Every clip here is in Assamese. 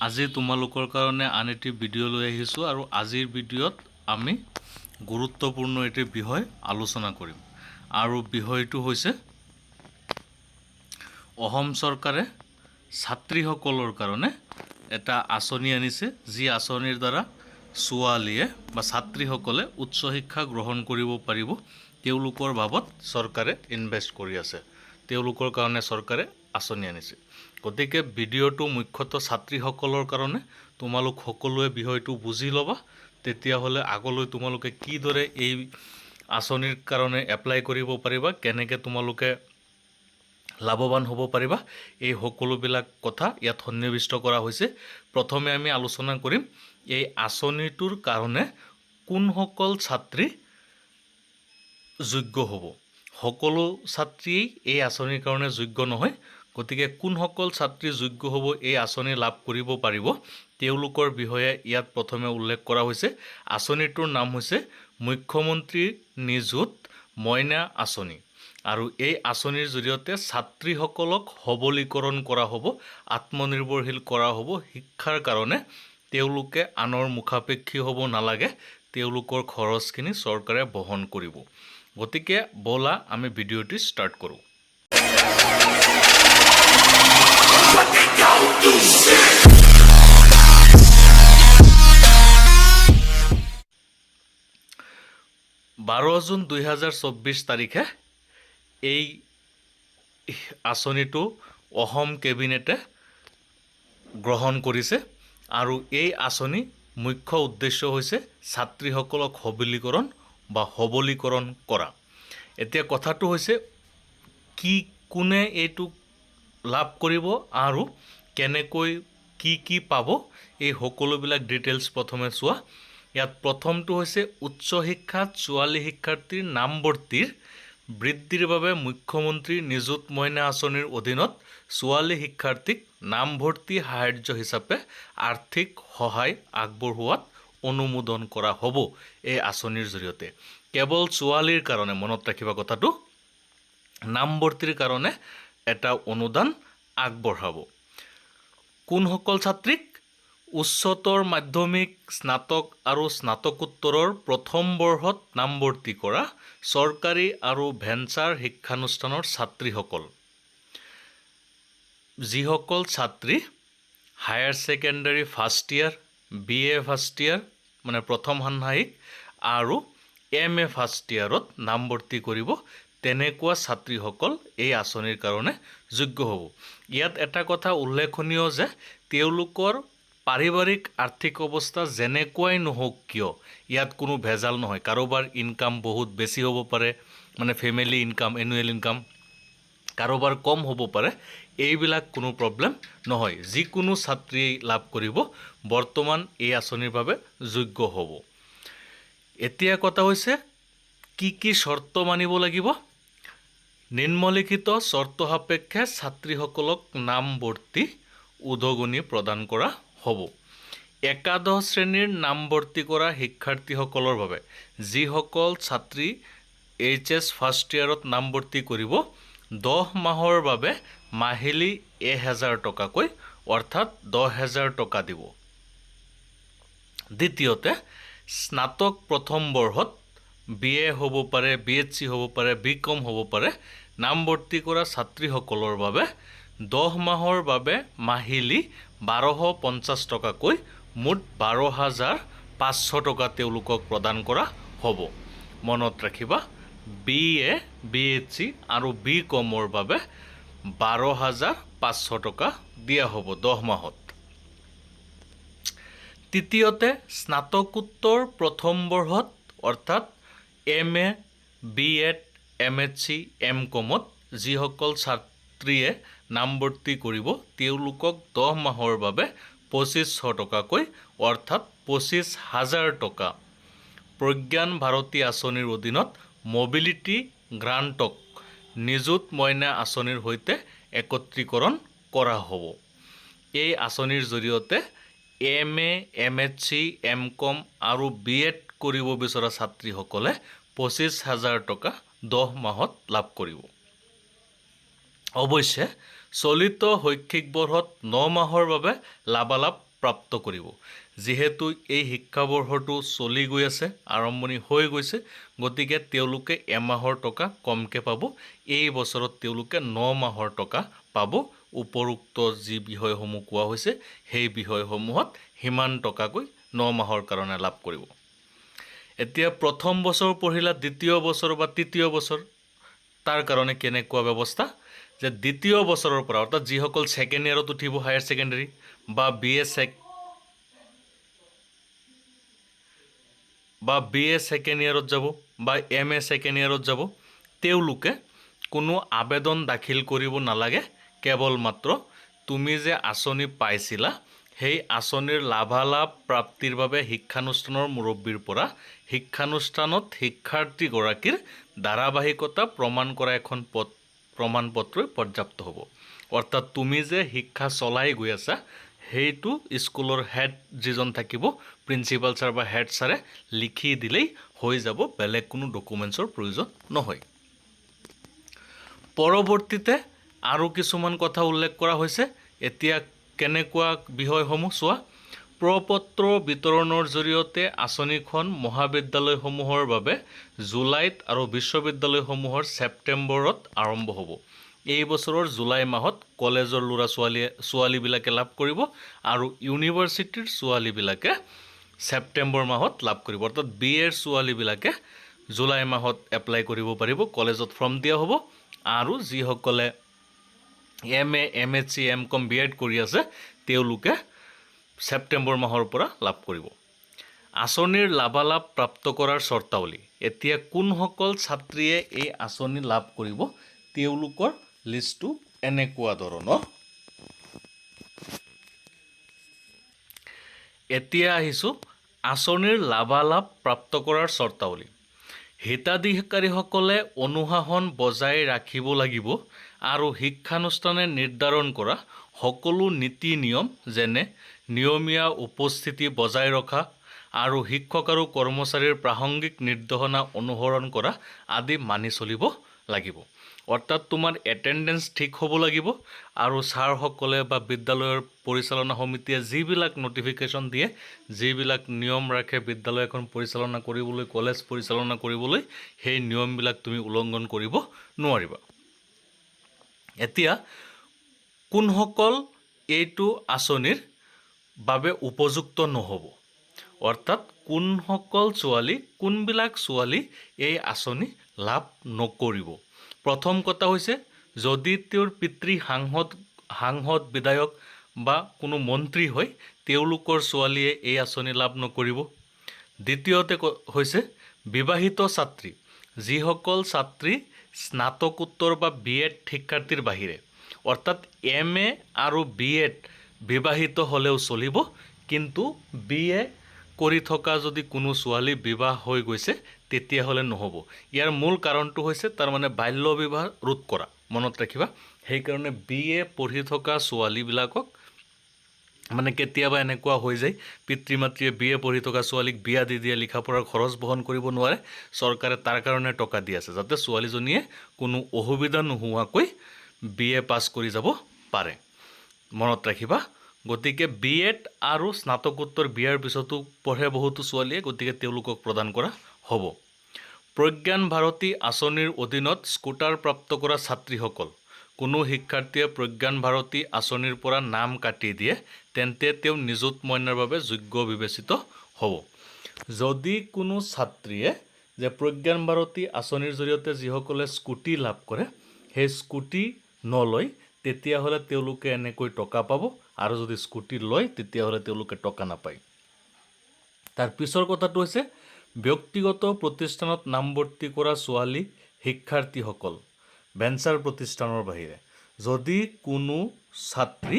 আজি তোমালোকৰ কাৰণে আন এটি ভিডিঅ' লৈ আহিছোঁ আৰু আজিৰ ভিডিঅ'ত আমি গুৰুত্বপূৰ্ণ এটি বিষয় আলোচনা কৰিম আৰু বিষয়টো হৈছে অসম চৰকাৰে ছাত্ৰীসকলৰ কাৰণে এটা আঁচনি আনিছে যি আঁচনিৰ দ্বাৰা ছোৱালীয়ে বা ছাত্ৰীসকলে উচ্চ শিক্ষা গ্ৰহণ কৰিব পাৰিব তেওঁলোকৰ বাবদ চৰকাৰে ইনভেষ্ট কৰি আছে তেওঁলোকৰ কাৰণে চৰকাৰে আঁচনি আনিছে গতিকে ভিডিঅ'টো মুখ্যতঃ ছাত্ৰীসকলৰ কাৰণে তোমালোক সকলোৱে বিষয়টো বুজি ল'বা তেতিয়াহ'লে আগলৈ তোমালোকে কিদৰে এই আঁচনিৰ কাৰণে এপ্লাই কৰিব পাৰিবা কেনেকৈ তোমালোকে লাভৱান হ'ব পাৰিবা এই সকলোবিলাক কথা ইয়াত সন্নিৱিষ্ট কৰা হৈছে প্ৰথমে আমি আলোচনা কৰিম এই আঁচনিটোৰ কাৰণে কোনসকল ছাত্ৰী যোগ্য হ'ব সকলো ছাত্ৰীয়ে এই আঁচনিৰ কাৰণে যোগ্য নহয় গতিকে কোনসকল ছাত্ৰী যোগ্য হ'ব এই আঁচনি লাভ কৰিব পাৰিব তেওঁলোকৰ বিষয়ে ইয়াত প্ৰথমে উল্লেখ কৰা হৈছে আঁচনিটোৰ নাম হৈছে মুখ্যমন্ত্ৰী নিযুত মইনা আঁচনি আৰু এই আঁচনিৰ জৰিয়তে ছাত্ৰীসকলক সবলীকৰণ কৰা হ'ব আত্মনিৰ্ভৰশীল কৰা হ'ব শিক্ষাৰ কাৰণে তেওঁলোকে আনৰ মুখাপেক্ষী হ'ব নালাগে তেওঁলোকৰ খৰচখিনি চৰকাৰে বহন কৰিব গতিকে বলা আমি ভিডিঅ'টি ষ্টাৰ্ট কৰোঁ 12 জুন 2024 তাৰিখে এই আঁচনিটো অসম কেবিনেটে গ্ৰহণ কৰিছে আৰু এই আঁচনি মুখ্য উদ্দেশ্য হৈছে ছাত্ৰীসকলক সবলীকৰণ কৰা এতিয়া কথাটো হৈছে কি কোনে এইটো লাভ কৰিব আৰু কেনেকৈ কি পাব এই সকলোবিলাক ডিটেইলছ প্ৰথমে চোৱা ইয়াত প্ৰথমটো হৈছে উচ্চ শিক্ষাত ছোৱালী শিক্ষাৰ্থীৰ নামভৰ্তিৰ বৃদ্ধিৰ বাবে মুখ্যমন্ত্ৰী নিযুত মইনা আঁচনিৰ অধীনত ছোৱালী শিক্ষাৰ্থীক নামভৰ্তি সাহায্য হিচাপে আৰ্থিক সহায় আগবঢ়োৱাত অনুমোদন কৰা হ'ব এই আঁচনিৰ জৰিয়তে কেৱল ছোৱালীৰ কাৰণে মনত ৰাখিবা কথাটো নামভৰ্তিৰ কাৰণে এটা অনুদান আগবঢ়াব কোনসকল ছাত্ৰীক উচ্চতৰ মাধ্যমিক স্নাতক আৰু স্নাতকোত্তৰৰ প্ৰথম বৰ্ষত নামভৰ্তি কৰা চৰকাৰী আৰু ভেঞ্চাৰ শিক্ষানুষ্ঠানৰ ছাত্ৰীসকল যিসকল ছাত্ৰী higher secondary first year BA first year মানে প্ৰথম ষাণ্মাসিক আৰু MA ফাৰ্ষ্ট ইয়াৰত নামভৰ্তি কৰিব তেনেকুৱা ছাত্ৰীসকল এই আঁচনিৰ কাৰণে যোগ্য হ'ব ইয়াত এটা কথা উল্লেখনীয় যে তেওঁলোকৰ পাৰিবাৰিক আৰ্থিক অৱস্থা যেনেকুৱাই নহওক কিয় ইয়াত কোনো ভেজাল নহয় কাৰোবাৰ ইনকাম বহুত বেছি হ'ব পাৰে মানে ফেমিলি ইনকাম এনুৱেল ইনকাম কাৰোবাৰ কম হ'ব পাৰে এইবিলাক কোনো প্ৰব্লেম নহয় যিকোনো ছাত্ৰীয়ে লাভ কৰিব বৰ্তমান এই আঁচনিৰ বাবে যোগ্য হ'ব এতিয়া কথা হৈছে কি শৰ্ত মানিব লাগিব নিম্নলিখিত শৰ্ত সাপেক্ষে ছাত্ৰীসকলক নামভৰ্তি উদগনি প্ৰদান কৰা হ'ব একাদশ শ্ৰেণীৰ নামভৰ্তি কৰা শিক্ষাৰ্থীসকলৰ বাবে যিসকল ছাত্ৰী HS ফাৰ্ষ্ট ইয়াৰত নামভৰ্তি কৰিব 10 মাহৰ বাবে মাহিলী 1000 টকাকৈ অৰ্থাৎ 10000 টকা দিব দ্বিতীয়তে স্নাতক প্ৰথম বৰ্ষত BA হ'ব পাৰে BSc হ'ব পাৰে BCom হ'ব পাৰে নামভৰ্তি কৰা ছাত্ৰীসকলৰ বাবে 10 মাহৰ বাবে মাহিলী 1250 টকাকৈ মুঠ 12500 টকা তেওঁলোকক প্ৰদান কৰা হ'ব মনত ৰাখিবা BA BSc আৰু BComৰ বাবে 12500 টকা দিয়া হ'ব 10 মাহত তৃতীয়তে স্নাতকোত্তৰ প্ৰথম বৰ্ষত অৰ্থাৎ MA BEd MSc MComত যিসকল ছাত্ৰীয়ে নামভৰ্তি কৰিব তেওঁলোকক 10 মাহৰ বাবে 2500 টকাকৈ অৰ্থাৎ 25000 টকা প্ৰজ্ঞান ভাৰতী আঁচনিৰ অধীনত মবিলিটি গ্ৰাণ্টক নিযুত মইনা আঁচনিৰ সৈতে একত্ৰীকৰণ কৰা হ'ব এই আঁচনিৰ জৰিয়তে MA MSc MCom আৰু BEd কৰিব বিচৰা ছাত্ৰীসকলে 25000 টকা 10 মাহত লাভ কৰিব অৱশ্যে চলিত শৈক্ষিক বৰ্ষত 9 মাহৰ বাবে লাভালাভ প্ৰাপ্ত কৰিব। যিহেতু এই শিক্ষাবৰ্ষটো চলি গৈ আছে, আৰম্ভণি হৈ গৈছে, গতিকে তেওঁলোকে এমাহৰ টকা কমকৈ পাব। এই বছৰত তেওঁলোকে 9 মাহৰ টকা পাব। উপৰোক্ত যি বিষয়সমূহ কোৱা হৈছে সেই বিষয়সমূহত সিমান টকাকৈ 9 মাহৰ কাৰণে লাভ কৰিব। এতিয়া প্ৰথম বছৰ পঢ়িলা, দ্বিতীয় বছৰ বা তৃতীয় বছৰ, তাৰ কাৰণে কেনেকুৱা ব্যৱস্থা যে দ্বিতীয় বছৰৰ পৰা, অৰ্থাৎ যিসকল ছেকেণ্ড ইয়াৰত উঠিব হায়াৰ ছেকেণ্ডেৰী বা BA ছেকেণ্ড ইয়াৰত যাব বা MA ছেকেণ্ড ইয়াৰত যাব, তেওঁলোকে কোনো আবেদন দাখিল কৰিব নালাগে। কেৱল মাত্ৰ তুমি যে আঁচনি পাইছিলা সেই আঁচনিৰ লাভালাভ প্ৰাপ্তিৰ বাবে শিক্ষানুষ্ঠানৰ মুৰব্বীৰ পৰা শিক্ষানুষ্ঠানত শিক্ষাৰ্থীগৰাকীৰ ধাৰাবাহিকতা প্ৰমাণ কৰা এখন প্ৰমাণপত্ৰই পৰ্যাপ্ত হ'ব। অৰ্থাৎ তুমি যে শিক্ষা চলাই গৈ আছা সেইটো স্কুলৰ হেড যিজন থাকিব, প্ৰিন্সিপাল ছাৰ বা হেড ছাৰে লিখি দিলেই হৈ যাব, বেলেগ কোনো ডকুমেণ্টছৰ প্ৰয়োজন নহয়। পৰৱৰ্তীতে আৰু কিছুমান কথা উল্লেখ কৰা হৈছে। এতিয়া কেনেকুৱা বিষয়সমূহ চোৱা। প্ৰপত্ৰ বিতৰণৰ জৰিয়তে আঁচনিখন মহাবিদ্যালয়সমূহৰ বাবে জুলাইত আৰু বিশ্ববিদ্যালয়সমূহৰ ছেপ্টেম্বৰত আৰম্ভ হ'ব। এই বছৰৰ জুলাই মাহত কলেজৰ ছোৱালীবিলাকে লাভ কৰিব আৰু ইউনিভাৰ্চিটিৰ ছোৱালীবিলাকে ছেপ্টেম্বৰ মাহত লাভ কৰিব। অৰ্থাৎ BA ছোৱালীবিলাকে জুলাই মাহত এপ্লাই কৰিব পাৰিব, কলেজত ফৰ্ম দিয়া হ'ব। আৰু যিসকলে MA, MSc, MCom, BEd কৰি আছে তেওঁলোকে ছেপ্টেম্বৰ মাহৰ পৰা লাভ কৰিব। আঁচনিৰ লাভালাভ প্ৰাপ্ত কৰাৰ চৰ্তাৱলী। এতিয়া কোনসকল ছাত্ৰীয়ে এই আঁচনি লাভ কৰিব তেওঁলোকৰ লিষ্টটো এনেকুৱা ধৰণৰ। এতিয়া আহিছোঁ আঁচনিৰ লাভালাভ প্ৰাপ্ত কৰাৰ চৰ্তাৱলী। হিতাধিকাৰীসকলে অনুশাসন বজাই ৰাখিব লাগিব আৰু শিক্ষানুষ্ঠানে নিৰ্ধাৰণ কৰা সকলো নীতি নিয়ম যেনে নিয়মীয়া উপস্থিতি বজাই ৰখা আৰু শিক্ষক আৰু কৰ্মচাৰীৰ প্ৰাসংগিক নিৰ্দেশনা অনুসৰণ কৰা আদি মানি চলিব লাগিব। অৰ্থাৎ তোমাৰ এটেণ্ডেঞ্চ ঠিক হ'ব লাগিব আৰু ছাৰসকলে বা বিদ্যালয়ৰ পৰিচালনা সমিতিয়ে যিবিলাক নটিফিকেশ্যন দিয়ে, যিবিলাক নিয়ম ৰাখে বিদ্যালয় এখন পৰিচালনা কৰিবলৈ, কলেজ পৰিচালনা কৰিবলৈ, সেই নিয়মবিলাক তুমি উলংঘন কৰিব নোৱাৰিবা। এতিয়া কোনসকল এইটো আঁচনিৰ বাবে উপযুক্ত নহ'ব, অৰ্থাৎ কোনবিলাক ছোৱালী এই আঁচনি লাভ নকৰিব। প্ৰথম কথা হৈছে যদি তেওঁৰ পিতৃ সাংসদ, বিধায়ক বা কোনো মন্ত্ৰী হয় তেওঁলোকৰ ছোৱালীয়ে এই আঁচনি লাভ নকৰিব। দ্বিতীয়তে হৈছে বিবাহিত ছাত্ৰী, যিসকল ছাত্ৰী স্নাতকোত্তৰ বা BEd শিক্ষাৰ্থীৰ বাহিৰে, অৰ্থাৎ MA আৰু BEd বিবাহিত হ'লেও চলিব, কিন্তু BA কৰি থকা যদি কোনো ছোৱালী বিবাহ হৈ গৈছে তেতিয়াহ'লে নহ'ব। ইয়াৰ মূল কাৰণটো হৈছে তাৰমানে বাল্য বিবাহ ৰোধ কৰা, মনত ৰাখিবা। সেইকাৰণে BA পঢ়ি থকা ছোৱালীবিলাকক মানে কেতিয়াবা এনেকুৱা হৈ যায় পিতৃ মাতৃয়ে BA পঢ়ি থকা ছোৱালীক বিয়া দি দিয়ে, লিখা পঢ়াৰ খৰচ বহন কৰিব নোৱাৰে, চৰকাৰে তাৰ কাৰণে টকা দি আছে যাতে ছোৱালীজনীয়ে কোনো অসুবিধা নোহোৱাকৈ BA পাছ কৰি যাব পাৰে, মনত ৰাখিবা। গতিকে BEd আৰু স্নাতকোত্তৰ বিয়াৰ পিছতো পঢ়ে বহুতো ছোৱালীয়ে, গতিকে তেওঁলোকক প্ৰদান কৰা হ'ব। প্ৰজ্ঞান ভাৰতী আঁচনিৰ অধীনত স্কুটাৰ প্ৰাপ্ত কৰা ছাত্ৰীসকল, কোনো শিক্ষাৰ্থীয়ে প্ৰজ্ঞান ভাৰতী আঁচনিৰ পৰা নাম কাটি দিয়ে তেন্তে তেওঁ নিযুত মইনাৰ বাবে যোগ্য বিবেচিত হ'ব। যদি কোনো ছাত্ৰীয়ে যে প্ৰজ্ঞান ভাৰতী আঁচনিৰ জৰিয়তে যিসকলে স্কুটি লাভ কৰে সেই স্কুটি নলয় তেতিয়াহ'লে তেওঁলোকে এনেকৈ টকা পাব, আৰু যদি স্কুটি লয় তেতিয়াহ'লে তেওঁলোকে টকা নাপায়। তাৰ পিছৰ কথাটো হৈছে ব্যক্তিগত প্ৰতিষ্ঠানত নামভৰ্তি কৰা ছোৱালী শিক্ষাৰ্থীসকল ভেঞ্চাৰ প্ৰতিষ্ঠানৰ বাহিৰে, যদি কোনো ছাত্ৰী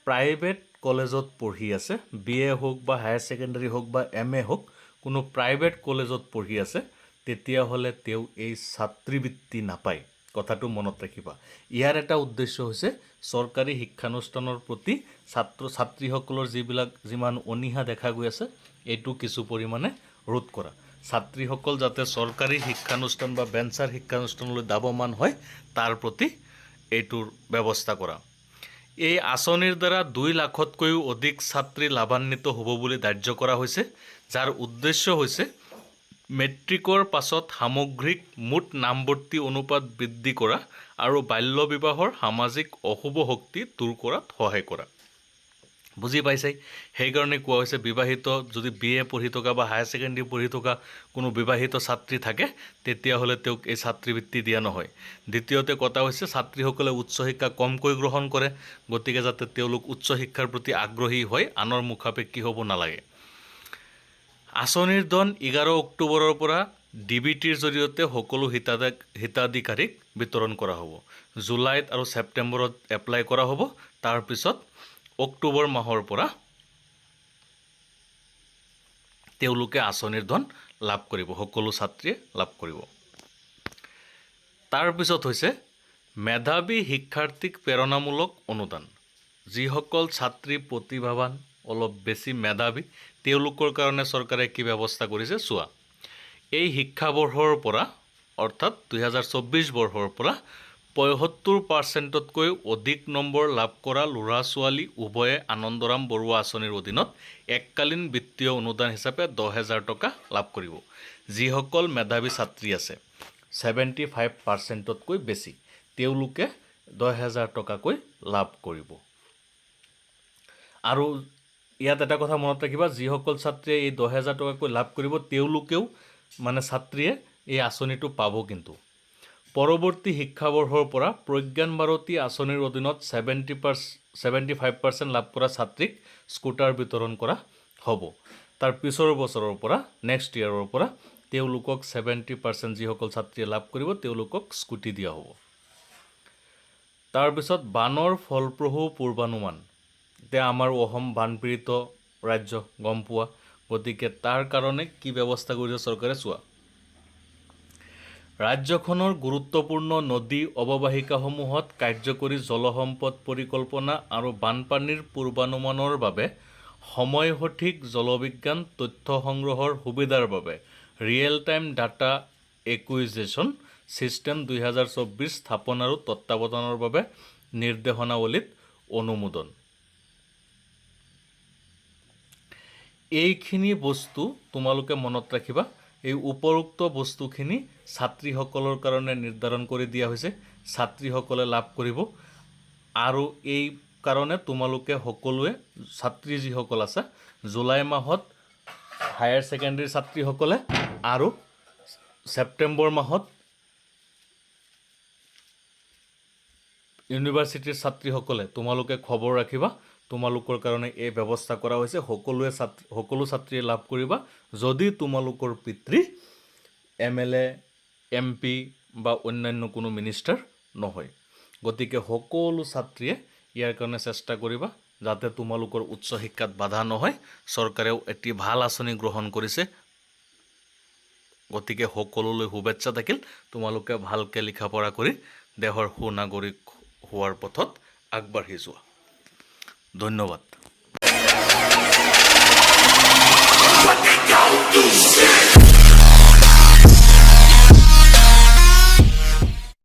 প্ৰাইভেট কলেজত পঢ়ি আছে, BA হওক বা হায়াৰ ছেকেণ্ডেৰী হওক বা MA হওক, কোনো প্ৰাইভেট কলেজত পঢ়ি আছে তেতিয়াহ'লে তেওঁ এই ছাত্ৰীবৃত্তি নাপায়। কথাটো মনত ৰাখিবা। ইয়াৰ এটা উদ্দেশ্য হৈছে চৰকাৰী শিক্ষানুষ্ঠানৰ প্ৰতি ছাত্ৰ ছাত্ৰীসকলৰ যিমান অনীহা দেখা গৈ আছে এইটো কিছু পৰিমাণে ৰোধ কৰা, ছাত্ৰীসকল যাতে চৰকাৰী শিক্ষানুষ্ঠান বা ভেঞ্চাৰ শিক্ষানুষ্ঠানলৈ ধাৱমান হয় তাৰ প্ৰতি এইটোৰ ব্যৱস্থা কৰা। এই আঁচনিৰ দ্বাৰা 2 লাখতকৈও অধিক ছাত্ৰী লাভান্বিত হ'ব বুলি ধাৰ্য কৰা হৈছে, যাৰ উদ্দেশ্য হৈছে মেট্ৰিকৰ পাছত সামগ্ৰিক মুঠ নামভৰ্তি অনুপাত বৃদ্ধি কৰা আৰু বাল্য বিবাহৰ সামাজিক অশুভ শক্তি দূৰ কৰাত সহায় কৰা। বুজি পাইছাই, সেইকাৰণে কোৱা হৈছে বিবাহিত যদি BA পঢ়ি থকা বা হায়াৰ ছেকেণ্ডেৰী পঢ়ি থকা কোনো বিবাহিত ছাত্ৰী থাকে তেতিয়াহ'লে তেওঁক এই ছাত্ৰীবৃত্তি দিয়া নহয়। দ্বিতীয়তে কথা হৈছে ছাত্ৰীসকলে উচ্চ শিক্ষা কমকৈ গ্ৰহণ কৰে, গতিকে যাতে তেওঁলোক উচ্চ শিক্ষাৰ প্ৰতি আগ্ৰহী হয়, আনৰ মুখাপেক্ষী হ'ব নালাগে। আঁচনিৰ ধন 11 অক্টোবৰৰ পৰা DBTৰ জৰিয়তে সকলো হিতাধিকাৰীক বিতৰণ কৰা হ'ব। জুলাইত আৰু ছেপ্টেম্বৰত এপ্লাই কৰা হ'ব, তাৰপিছত অক্টোবৰ মাহৰ পৰা তেওঁলোকে আঁচনিৰ ধন লাভ কৰিব, সকলো ছাত্ৰীয়ে লাভ কৰিব। তাৰপিছত হৈছে মেধাৱী শিক্ষাৰ্থীক প্ৰেৰণামূলক অনুদান। যিসকল ছাত্ৰী প্ৰতিভাৱান, অলপ বেছি মেধাৱী, তেওঁলোকৰ কাৰণে চৰকাৰে কি ব্যৱস্থা কৰিছে চোৱা। এই শিক্ষাবৰ্ষৰ পৰা অৰ্থাৎ 2024 বৰ্ষৰ পৰা 75%তকৈ অধিক নম্বৰ লাভ কৰা ল'ৰা ছোৱালী উভয়ে আনন্দৰাম বৰুৱা আঁচনিৰ অধীনত এককালীন বিত্তীয় অনুদান হিচাপে 10,000 টকা লাভ কৰিব। যিসকল মেধাৱী ছাত্ৰী আছে 75%তকৈ বেছি, তেওঁলোকে 10,000 টকাকৈ লাভ কৰিব। আৰু ইয়াত এটা কথা মনত ৰাখিবা, যিসকল ছাত্ৰীয়ে এই 10,000 টকাকৈ লাভ কৰিব তেওঁলোকেও মানে ছাত্ৰীয়ে এই আঁচনিটো পাব। কিন্তু পৰৱৰ্তী শিক্ষাবৰ্ষৰ পৰা প্ৰজ্ঞান ভাৰতী আঁচনিৰ অধীনত 75% লাভ কৰা ছাত্ৰীক স্কুটাৰ বিতৰণ কৰা হ'ব। তাৰ পিছৰ বছৰৰ পৰা নেক্সট ইয়াৰৰ পৰা তেওঁলোকক 70% যিসকল ছাত্ৰীয়ে লাভ কৰিব তেওঁলোকক স্কুটি দিয়া হ'ব। তাৰপিছত বানৰ ফলপ্ৰসূ পূৰ্বানুমান। এতিয়া আমাৰ অসম বানপীড়িত ৰাজ্য গম পোৱা, গতিকে তাৰ কাৰণে কি ব্যৱস্থা কৰিছে চৰকাৰে চোৱা। ৰাজ্যখনৰ গুৰুত্বপূৰ্ণ নদী অৱবাহিকাসমূহত কাৰ্যকৰী জলসম্পদ পৰিকল্পনা আৰু বানপানীৰ পূৰ্বানুমানৰ বাবে সময় সঠিক জলবিজ্ঞান তথ্য সংগ্ৰহৰ সুবিধাৰ বাবে real time data acquisition system 2024 স্থাপন আৰু তত্ত্বাৱধানৰ বাবে নিৰ্দেশনাৱলীত অনুমোদন। এইখিনি বস্তু তোমালোকে মনত ৰাখিবা। এই উপৰোক্ত বস্তুখিনি ছাত্ৰীসকলৰ কাৰণে নিৰ্ধাৰণ কৰি দিয়া হৈছে, ছাত্ৰীসকলে লাভ কৰিব। আৰু এই কাৰণে তোমালোকে সকলোৱে ছাত্ৰী যিসকল আছে জুলাই মাহত হায়াৰ ছেকেণ্ডেৰী ছাত্ৰীসকলে আৰু ছেপ্টেম্বৰ মাহত ইউনিভাৰ্চিটিৰ ছাত্ৰীসকলে তোমালোকে খবৰ ৰাখিবা। তোমালোকৰ কাৰণে এই ব্যৱস্থা কৰা হৈছে, সকলো ছাত্ৰীয়ে লাভ কৰিবা যদি তোমালোকৰ পিতৃ MLA MP বা অন্যান্য কোনো মিনিষ্টাৰ নহয়। গতিকে সকলো ছাত্ৰীয়ে ইয়াৰ কাৰণে চেষ্টা কৰিবা যাতে তোমালোকৰ উচ্চ শিক্ষাত বাধা নহয়। চৰকাৰেও এটি ভাল আঁচনি গ্ৰহণ কৰিছে, গতিকে সকলোলৈ শুভেচ্ছা থাকিল। তোমালোকে ভালকৈ লিখা পঢ়া কৰি দেশৰ সুনাগৰিক হোৱাৰ পথত আগবাঢ়ি যোৱা। ধন্যবাদ।